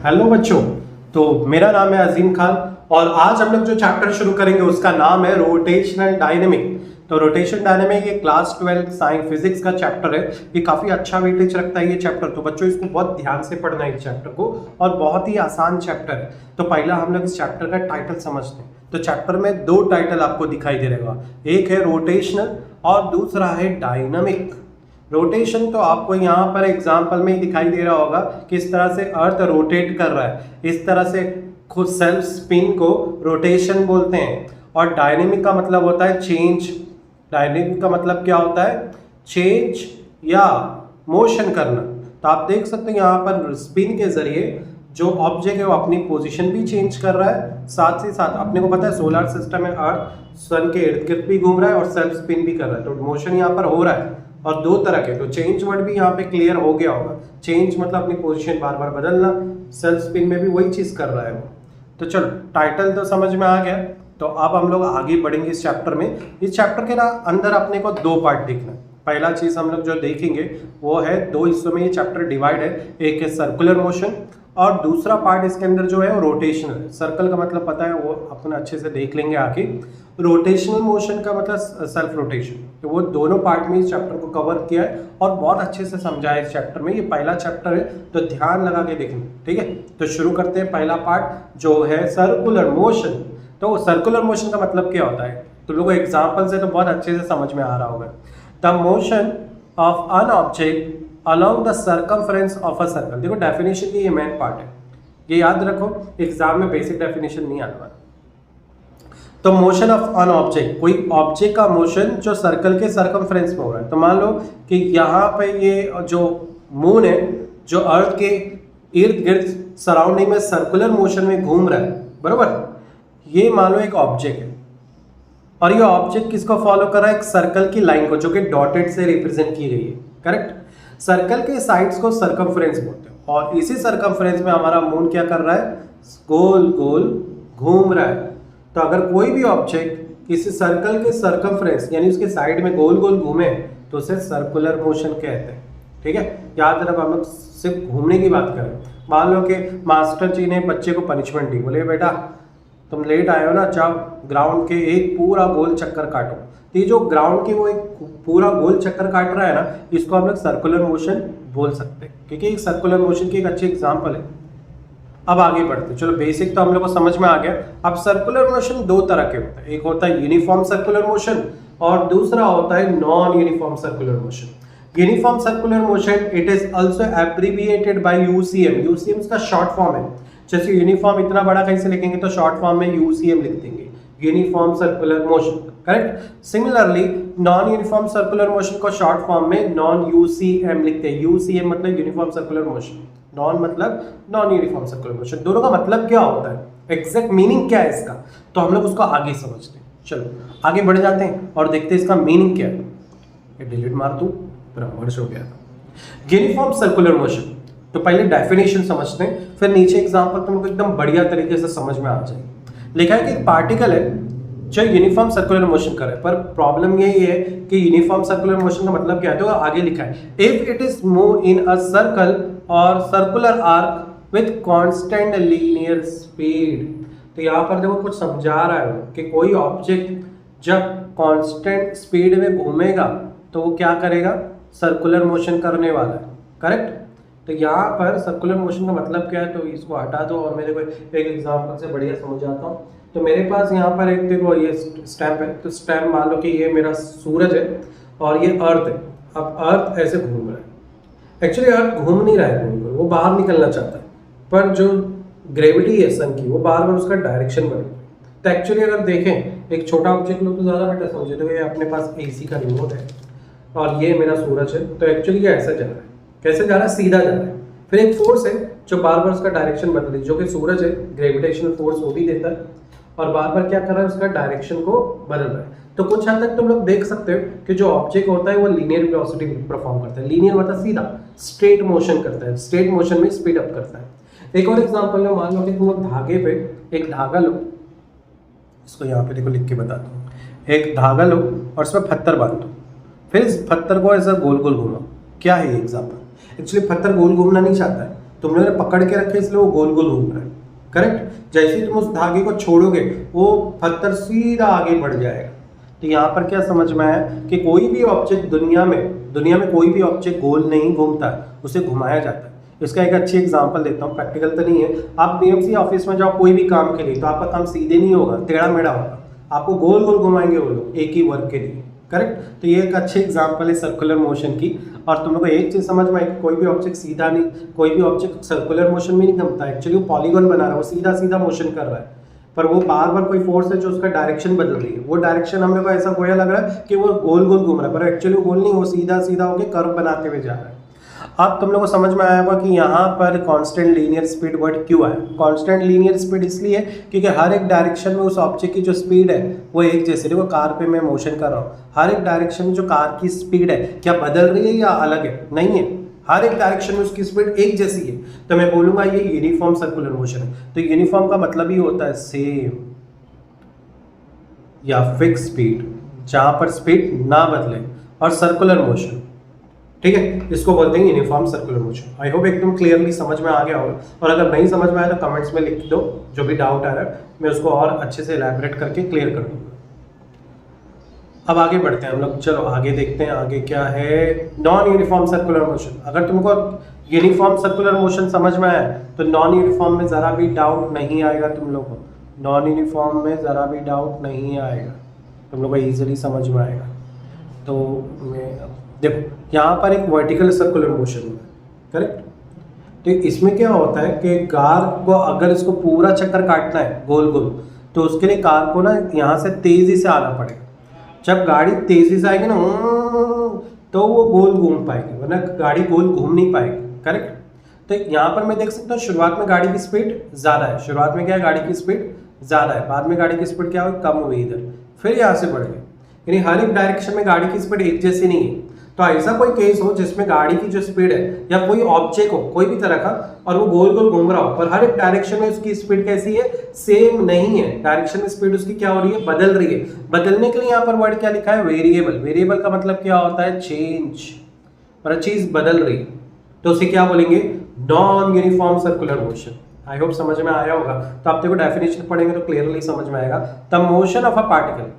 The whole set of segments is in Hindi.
हेलो बच्चों, तो मेरा नाम है अजीम खान और आज हम लोग जो चैप्टर शुरू करेंगे उसका नाम है रोटेशनल डायनेमिक। तो रोटेशन डायनेमिक ये क्लास 12 साइंस फिजिक्स का चैप्टर है। ये काफ़ी अच्छा वेटेज रखता है ये चैप्टर, तो बच्चों इसको बहुत ध्यान से पढ़ना है इस चैप्टर को, और बहुत ही आसान चैप्टर है। तो पहला हम लोग इस चैप्टर का टाइटल समझते हैं। तो चैप्टर में दो टाइटल आपको दिखाई दे रहेगा, एक है रोटेशनल और दूसरा है डायनामिक। रोटेशन तो आपको यहाँ पर एग्जाम्पल में ही दिखाई दे रहा होगा, किस तरह से अर्थ रोटेट कर रहा है, इस तरह से खुद सेल्फ स्पिन को रोटेशन बोलते हैं। और डायनेमिक का मतलब होता है चेंज। डायनेमिक का मतलब क्या होता है? चेंज या मोशन करना। तो आप देख सकते हैं यहाँ पर स्पिन के जरिए जो ऑब्जेक्ट है वो अपनी पोजीशन भी चेंज कर रहा है, साथ ही साथ अपने को पता है सोलर सिस्टम में अर्थ सन के इर्द गिर्द भी घूम रहा है और सेल्फ स्पिन भी कर रहा है। तो मोशन यहाँ पर हो रहा है और दो तरह के। तो चेंज वर्ड भी यहाँ पे क्लियर हो गया होगा। चेंज मतलब अपनी पोजीशन बार बार बदलना, सेल्फ स्पिन में भी वही चीज़ कर रहा है वो। तो चलो टाइटल तो समझ में आ गया, तो अब हम लोग आगे बढ़ेंगे इस चैप्टर में। इस चैप्टर के ना अंदर अपने को दो पार्ट देखना है। पहला चीज़ हम लोग जो देखेंगे वो है, दो हिस्सों में ये चैप्टर डिवाइड है, एक है सर्कुलर मोशन और दूसरा पार्ट इसके अंदर जो है वो रोटेशनल है। सर्कल का मतलब पता है, वो अपन अच्छे से देख लेंगे आगे। रोटेशनल मोशन का मतलब सेल्फ रोटेशन। तो वो दोनों पार्ट में इस चैप्टर को कवर किया है और बहुत अच्छे से समझा है इस चैप्टर में। ये पहला चैप्टर है तो ध्यान लगा के देखना, ठीक है। तो शुरू करते हैं। पहला पार्ट जो है सर्कुलर मोशन। तो सर्कुलर मोशन का मतलब क्या होता है? तो लोगों को एग्जाम्पल से तो बहुत अच्छे से समझ में आ रहा होगा। The motion of an object along the circumference of a circle। देखो डेफिनेशन की ये मेन पार्ट है, ये याद रखो, एग्जाम में बेसिक डेफिनेशन नहीं आने वाला। तो मोशन ऑफ एन ऑब्जेक्ट, कोई ऑब्जेक्ट का मोशन जो सर्कल के सर्कमफ्रेंस में हो रहा है। तो मान लो कि यहाँ पे ये जो मून है जो अर्थ के इर्द गिर्द सराउंडिंग में सर्कुलर मोशन में घूम रहा है, बरोबर। ये मान लो एक ऑब्जेक्ट है और ये ऑब्जेक्ट किसको फॉलो कर रहा है? एक सर्कल की लाइन को, जो कि डॉटेड से रिप्रेजेंट की गई है, करेक्ट। सर्कल के साइड्स को सर्कमफ्रेंस बोलते हैं और इसी सर्कमफ्रेंस में हमारा मून क्या कर रहा है? गोल गोल घूम रहा है। तो अगर कोई भी ऑब्जेक्ट किसी सर्कल के सर्कमफ्रेंस यानी उसके साइड में गोल गोल घूमे तो उसे सर्कुलर मोशन कहते हैं, ठीक है। याद रखो, हम लोग सिर्फ घूमने की बात करें। मान लो कि मास्टर जी ने बच्चे को पनिशमेंट दी, बोले बेटा तुम लेट आए हो ना, जाओ ग्राउंड के एक पूरा गोल चक्कर काटो। तो ये जो ग्राउंड की वो एक पूरा गोल चक्कर काट रहा है ना, इसको हम लोग सर्कुलर मोशन बोल सकते हैं, क्योंकि एक सर्कुलर मोशन की एक अच्छी एग्जांपल है। अब आगे बढ़ते हैं। चलो बेसिक तो हम लोग को समझ में आ गया। अब सर्कुलर मोशन दो तरह के होता है, एक होता है यूनिफॉर्म सर्कुलर मोशन और दूसरा होता है non uniform circular motion. Uniform circular motion it is also abbreviated by UCM. UCM इसका शॉर्ट फॉर्म है। जैसे यूनिफॉर्म इतना बड़ा कहीं से लिखेंगे तो शॉर्ट फॉर्म में यूसीएम लिख देंगे, uniform circular motion, correct. Similarly non uniform circular motion को शॉर्ट फॉर्म में नॉन यूसीएम लिखते हैं। यूसीएम मतलब यूनिफॉर्म सर्कुलर मोशन, नॉन मतलब नॉन यूनिफॉर्म सर्कुलर मोशन। दोनों का मतलब क्या होता है, एग्जैक्ट मीनिंग क्या है इसका, तो हम लोग उसको आगे समझते हैं। चलो आगे बढ़ जाते हैं और देखते हैं इसका मीनिंग क्या है। ये डिलीट मार दूं, पूरा वर्ष हो गया था। यूनिफॉर्म सर्कुलर मोशन, तो पहले डेफिनेशन समझते हैं, फिर नीचे एग्जांपल तुम लोग एकदम बढ़िया तरीके से समझ में आ जाएगी। लिखा है कि एक पार्टिकल है जो यूनिफॉर्म सर्कुलर मोशन करे, पर प्रॉब्लम यही है कि यूनिफॉर्म सर्कुलर मोशन का मतलब क्या है। तो आगे लिखा है if it is move in a circle और circular arc with constant linear speed. तो यहाँ पर देखो कुछ समझा रहा है कि कोई ऑब्जेक्ट जब कांस्टेंट स्पीड में घूमेगा तो वो क्या करेगा? सर्कुलर मोशन करने वाला है, करेक्ट। तो यहाँ पर सर्कुलर मोशन का मतलब क्या है, तो इसको हटा दो और मैं देखो एक एग्जांपल से बढ़िया समझाता हूँ। तो मेरे पास यहाँ पर एक देखो ये स्टैम्प है, तो स्टैम्प मान लो कि ये मेरा सूरज है और ये अर्थ है। अब अर्थ ऐसे घूम रहा है, एक्चुअली अर्थ घूम नहीं रहा है, वो बाहर निकलना चाहता है, पर जो ग्रेविटी है सन की वो बार बार उसका डायरेक्शन बदल रही है। तो एक्चुअली अगर देखें एक छोटा ऑब्जेक्ट लोग तो ज़्यादा बेटर समझे, तो ये अपने पास AC का रिमोट है और ये मेरा सूरज है। तो एक्चुअली ये ऐसा जा रहा है, कैसे जा रहा है? सीधा जा रहा है। फिर एक फोर्स है जो बार बार उसका डायरेक्शन बदल रही है, जो कि सूरज है, ग्रेविटेशनल फोर्स वो भी देता है और बार बार क्या कर रहा है? उसका डायरेक्शन को बदल रहा है। तो कुछ हद तक तुम लोग देख सकते हो कि जो ऑब्जेक्ट होता है वो लीनियर वेलोसिटी परफॉर्म करता है। लीनियर मतलब सीधा, स्ट्रेट मोशन करता है, स्ट्रेट मोशन में स्पीड अप करता है। एक और एग्जांपल है, मान लो कि तुम लोग धागे पे एक धागा लो, इसको यहाँ पे देखो लिख के बताता हूँ। एक धागा लो और उसमें पत्थर बांध दो, फिर इस पत्थर को ऐसा गोल गोल घुमाओ। क्या है ये एग्जांपल? एक्चुअली पत्थर गोल घूमना नहीं चाहता है, तुम लोगों ने पकड़ के रखे इसलिए वो गोल गोल घूम रहा है। करेक्ट। जैसे ही तुम उस धागे को छोड़ोगे वो पत्थर सीधा आगे बढ़ जाएगा। तो यहाँ पर क्या समझ में आया कि कोई भी ऑब्जेक्ट दुनिया में कोई भी ऑब्जेक्ट गोल नहीं घूमता है, उसे घुमाया जाता है। इसका एक अच्छी एग्जांपल देता हूँ, प्रैक्टिकल तो नहीं है। आप बीएमसी ऑफिस में जाओ कोई भी काम के लिए, तो आपका काम सीधे नहीं होगा, टेढ़ा मेढ़ा होगा, आपको गोल गोल घुमाएंगे वो लोग एक ही वर्क के लिए। करेक्ट। तो ये एक अच्छी एग्जांपल है सर्कुलर मोशन की। और तुम लोग को एक चीज समझ में आई कि कोई भी ऑब्जेक्ट सीधा नहीं, कोई भी ऑब्जेक्ट सर्कुलर मोशन में नहीं घूमता है। एक्चुअली वो पॉलीगॉन बना रहा है, वो सीधा सीधा मोशन कर रहा है, पर वो बार बार कोई फोर्स है जो उसका डायरेक्शन बदल रही है। वो डायरेक्शन हम लोग को ऐसा गोया लग रहा है कि वो गोल गोल घूम रहा है, पर एक्चुअली गोल नहीं, वो सीधा सीधा होकर कर्व बनाते हुए जा रहा है। अब तुम लोग को समझ में आया होगा कि यहाँ पर कांस्टेंट लीनियर स्पीड वर्ड क्यों आया। कांस्टेंट लीनियर स्पीड इसलिए क्योंकि हर एक डायरेक्शन में उस ऑब्जेक्ट की जो स्पीड है वो एक जैसे। देखो कार पे मैं मोशन कर रहा हूँ, हर एक डायरेक्शन में जो कार की स्पीड है क्या बदल रही है या अलग है? नहीं है, हर एक डायरेक्शन में उसकी स्पीड एक जैसी है। तो मैं बोलूंगा ये यूनिफॉर्म सर्कुलर मोशन है। तो यूनिफॉर्म का मतलब ही होता है सेम या फिक्स स्पीड, जहां पर स्पीड ना बदले, और सर्कुलर मोशन, ठीक है, इसको बोलते हैं uniform circular motion. I hope एकदम क्लियरली समझ में आ गया होगा, और अगर नहीं समझ में आया तो कमेंट्स में लिख दो, जो भी डाउट आ रहा है मैं उसको और अच्छे से एलैबोरेट करके क्लियर कर दूंगा। अब आगे बढ़ते हैं हम लोग, चलो आगे देखते हैं आगे क्या है। Non uniform circular motion. अगर तुमको यूनिफॉर्म सर्कुलर मोशन समझ में आया तो नॉन यूनिफॉर्म में ज़रा भी डाउट नहीं आएगा तुम लोग को। नॉन यूनिफॉर्म में ज़रा भी डाउट नहीं आएगा, तुम लोग को ईजिली समझ में आएगा। तो मैं देखो यहाँ पर एक वर्टिकल सर्कुलर मोशन है, करेक्ट। तो इसमें क्या होता है कि कार को अगर इसको पूरा चक्कर काटना है गोल गोल, तो उसके लिए कार को ना यहाँ से तेज़ी से आना पड़ेगा। जब गाड़ी तेज़ी से आएगी ना तो वो गोल घूम पाएगी, वरना गाड़ी गोल घूम नहीं पाएगी। करेक्ट। तो यहाँ पर मैं देख सकता हूँ शुरुआत में गाड़ी की स्पीड ज़्यादा है, शुरुआत में क्या है, गाड़ी की स्पीड ज़्यादा है, बाद में गाड़ी की स्पीड क्या हुई, कम हुई इधर, फिर यहाँ से बढ़ गई। यानी हर एक डायरेक्शन में गाड़ी की स्पीड एक जैसी नहीं है। तो ऐसा कोई केस हो जिसमें गाड़ी की जो स्पीड है या कोई ऑब्जेक्ट हो कोई भी तरह का, और वो गोल गोल घूम रहा हो, पर हर एक डायरेक्शन में उसकी स्पीड कैसी है, सेम नहीं है। डायरेक्शन में स्पीड उसकी क्या हो रही है, बदल रही है। बदलने के लिए यहाँ पर वर्ड क्या लिखा है, वेरिएबल। वेरिएबल का मतलब क्या होता है, चेंज। पर चीज बदल रही है तो उसे क्या बोलेंगे, non uniform circular motion. I hope समझ में आया होगा। तो आप देखो डेफिनेशन पढ़ेंगे तो क्लियरली समझ में आएगा। The motion of a particle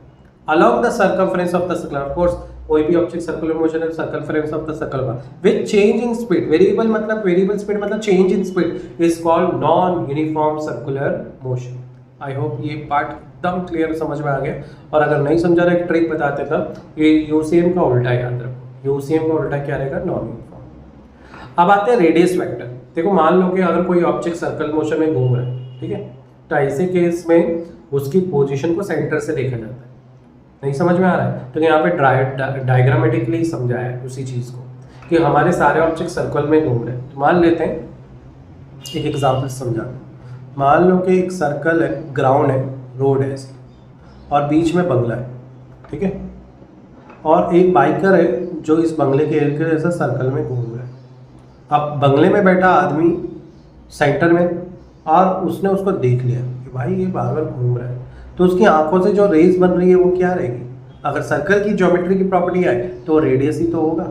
along the circumference of the circle, of course कोई भी ऑब्जेक्ट सर्कुलर मोशन है, सर्कमफरेंस ऑफ द सर्कल का, with change in speed. Variable मतलब वेरिएबल स्पीड मतलब change in speed is called non uniform circular motion. I hope ये पार्ट एकदम क्लियर समझ में आ गया। और अगर नहीं समझा रहा, एक ट्रिक बताते था, ये यूसीएम का उल्टा याद रखो। यूसीएम का उल्टा क्या रहेगा, नॉन यूनिफॉर्म। अब आते हैं रेडियस वेक्टर। देखो मान लो कि अगर कोई ऑब्जेक्ट सर्कल मोशन में घूम रहा है, ठीक है, तो ऐसे केस में उसकी पोजीशन को सेंटर से देखा जाता है। नहीं समझ में आ रहा है तो यहाँ पे डायग्रामेटिकली समझाया है उसी चीज़ को कि हमारे सारे ऑब्जेक्ट सर्कल में घूम रहे हैं। तो मान लेते हैं एक एग्जाम्पल समझा। मान लो कि एक सर्कल है, ग्राउंड है, रोड है और बीच में बंगला है, ठीक है, और एक बाइकर है जो इस बंगले के इर्द गिर्द ऐसा सर्कल में घूम रहा है। अब बंगले में बैठा आदमी सेंटर में, और उसने उसको देख लिया कि भाई ये बार बार घूम रहा है, तो उसकी आंखों से जो रेस बन रही है वो क्या रहेगी, अगर सर्कल की ज्योमेट्री की प्रॉपर्टी आए तो रेडियस ही तो होगा।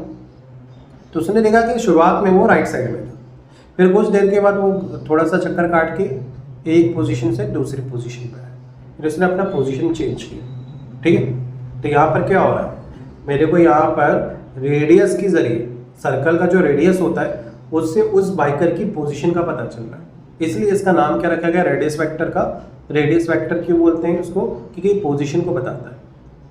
तो उसने देखा कि शुरुआत में वो राइट साइड में था, फिर कुछ देर के बाद वो थोड़ा सा चक्कर काट के एक पोजीशन से दूसरी पोजीशन पर आया, फिर उसने अपना पोजीशन चेंज किया, ठीक है। तो यहाँ पर क्या हो रहा है, मेरे को यहाँ पर रेडियस के जरिए, सर्कल का जो रेडियस होता है उससे उस बाइकर की पोजीशन का पता चल रहा है, इसलिए इसका नाम क्या रखा गया, रेडियस वेक्टर का। रेडियस वेक्टर क्यों बोलते हैं उसको, क्योंकि पोजीशन को बताता है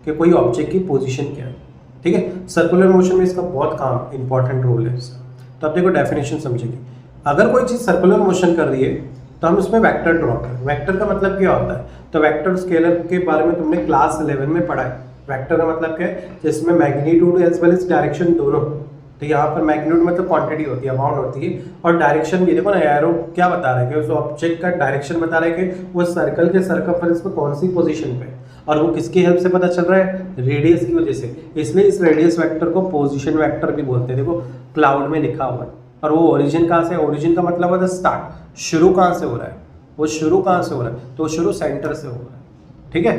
कि कोई ऑब्जेक्ट की पोजीशन क्या है, ठीक है। सर्कुलर मोशन में इसका बहुत काम इंपॉर्टेंट रोल है इसका। तो आप देखो डेफिनेशन समझेंगे। अगर कोई चीज़ सर्कुलर मोशन कर रही है तो हम उसमें वेक्टर ड्रॉ करें। वेक्टर का मतलब क्या होता है, तो वेक्टर स्केलर के बारे में तुमने क्लास 11 में पढ़ा है। वेक्टर का मतलब क्या है, जिसमें magnitude as well as direction दोनों। तो यहाँ पर मैग्नीट्यूड मतलब क्वांटिटी होती है, अमाउंट होती है, और डायरेक्शन भी देखो ना, एरो क्या बता रहा है कि उस ऑब्जेक्ट का डायरेक्शन बता रहा है कि वो सर्कल के सर्कमफरेंस में कौन सी पोजीशन पे, और वो किसकी हेल्प से पता चल रहा है, रेडियस की वजह से। इसलिए इस रेडियस वेक्टर को पोजीशन वेक्टर भी बोलते हैं। देखो क्लाउड में लिखा हुआ है। और वो ओरिजिन कहाँ से, ओरिजिन का मतलब होता है स्टार्ट, शुरू कहाँ से हो रहा है, वो शुरू कहाँ से हो रहा है, तो शुरू सेंटर से हो रहा है, ठीक है।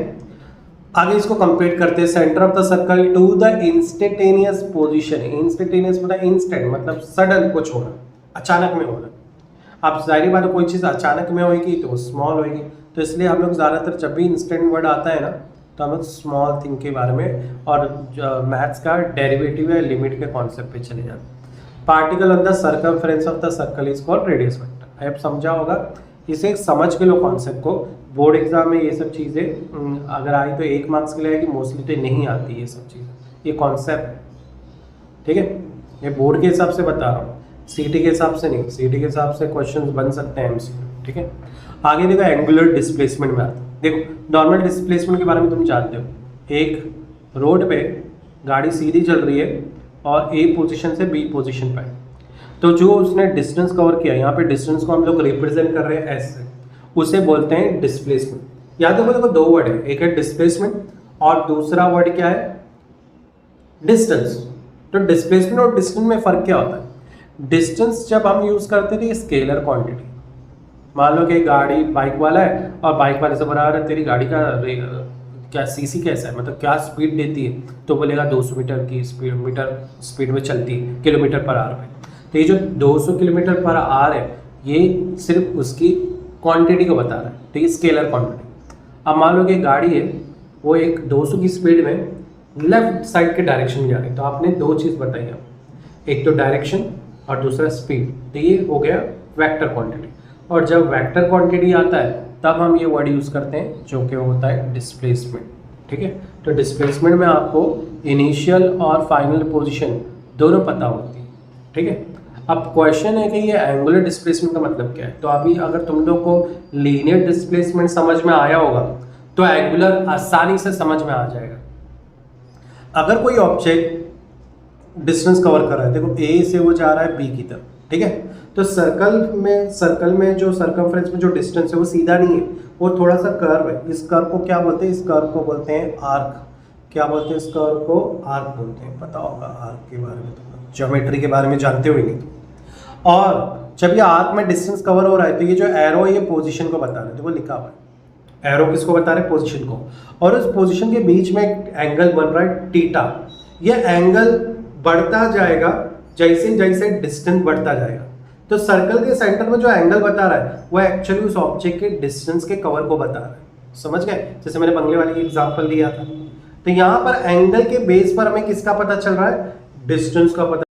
आगे इसको कंपेयर करते हैं, centre of the circle to the instantaneous position. Instantaneous मतलब इंस्टेंट, मतलब सडन कुछ होना, अचानक में होना। अब जाहिर बात है कोई चीज़ अचानक में होगी तो स्मॉल होगी, तो इसलिए हम लोग ज़्यादातर जब भी इंस्टेंट वर्ड आता है ना तो हम लोग स्मॉल थिंग के बारे में और मैथ्स का डेरिवेटिव या लिमिट के कॉन्सेप्ट पे चले जाते हैं। Particle on the circumference of the circle is called radius vector. अब समझा होगा, इसे समझ के लो कॉन्सेप्ट को। बोर्ड एग्जाम में ये सब चीज़ें अगर आई तो 1 मार्क्स के लिए आएगी, मोस्टली तो नहीं आती ये सब चीज़ें, ये कॉन्सेप्ट। ठीक है, ये बोर्ड के हिसाब से बता रहा हूँ, सीटी के हिसाब से नहीं। सीटी के हिसाब से क्वेश्चंस बन सकते हैं एमसीक्यू। ठीक है, आगे देखो एंगुलर डिस्प्लेसमेंट में आता है। देखो नॉर्मल डिस्प्लेसमेंट के बारे में तुम जानते हो, एक रोड पे गाड़ी सीधी चल रही है और ए पोजीशन से बी पोजीशन पे, तो जो उसने डिस्टेंस कवर किया, यहाँ पे डिस्टेंस को हम लोग रिप्रेजेंट कर रहे हैं एस से, उसे बोलते हैं डिस्प्लेसमेंट। याद रखो, देखो 2 वर्ड है, एक है डिस्प्लेसमेंट और दूसरा वर्ड क्या है, डिस्टेंस। तो डिस्प्लेसमेंट और डिस्टेंस में फर्क क्या होता है? डिस्टेंस जब हम यूज करते थे स्केलर क्वांटिटी, मान लो कि गाड़ी बाइक वाला है और बाइक वाले से बता रहा है तेरी गाड़ी का क्या सीसी कैसा है, मतलब क्या स्पीड देती है, तो बोलेगा 200 मीटर की स्पीड में चलती है, किलोमीटर पर आवर में। तो ये जो 200 किलोमीटर पर आवर है, ये सिर्फ उसकी क्वांटिटी को बता रहा है, ठीक है, स्केलर क्वांटिटी। अब मान लो कि गाड़ी है वो एक 200 की स्पीड में लेफ्ट साइड के डायरेक्शन में जा रही है, तो आपने 2 चीज़ बताई है, एक तो डायरेक्शन और दूसरा स्पीड। तो ये हो गया वेक्टर क्वांटिटी। और जब वेक्टर क्वांटिटी आता है तब हम ये वर्ड यूज़ करते हैं जो कि होता है डिस्प्लेसमेंट। ठीक है, तो डिस्प्लेसमेंट में आपको इनिशियल और फाइनल पोजीशन दोनों पता होती है। ठीक है, अब क्वेश्चन है कि ये एंगुलर डिस्प्लेसमेंट का मतलब क्या है। तो अभी अगर तुम लोग को लीनियर डिस्प्लेसमेंट समझ में आया होगा तो एंगुलर आसानी से समझ में आ जाएगा। अगर कोई ऑब्जेक्ट डिस्टेंस कवर कर रहा है, देखो ए से वो जा रहा है बी की तरफ, ठीक है, तो सर्कल में जो सर्कमफ्रेंस में जो डिस्टेंस है वो सीधा नहीं है, वो थोड़ा सा कर्व है। इस कर्व को क्या बोलते हैं? इस कर्व को बोलते हैं आर्क। क्या बोलते हैं इस कर्व को? आर्क बोलते हैं। पता होगा आर्क के बारे में, तो ज्योमेट्री के बारे में जानते होंगे। और जब ये आर्क में डिस्टेंस कवर हो रहा है तो ये जो एरो है ये पोजीशन को बता रहे हैं, तो वो लिखा हुआ है। एरो किसको बता रहे हैं? पोजीशन को। और उस पोजीशन के बीच में एक एंगल बन रहा है थीटा। ये एंगल बढ़ता जाएगा जैसे जैसे डिस्टेंस बढ़ता जाएगा। तो सर्कल के सेंटर में जो एंगल बता रहा है वो एक्चुअली उस ऑब्जेक्ट के डिस्टेंस के कवर को बता रहा है। समझ गए? जैसे मैंने बंगले वाली एग्जांपल लिया था, तो यहाँ पर एंगल के बेस पर हमें किसका पता चल रहा है? डिस्टेंस का पता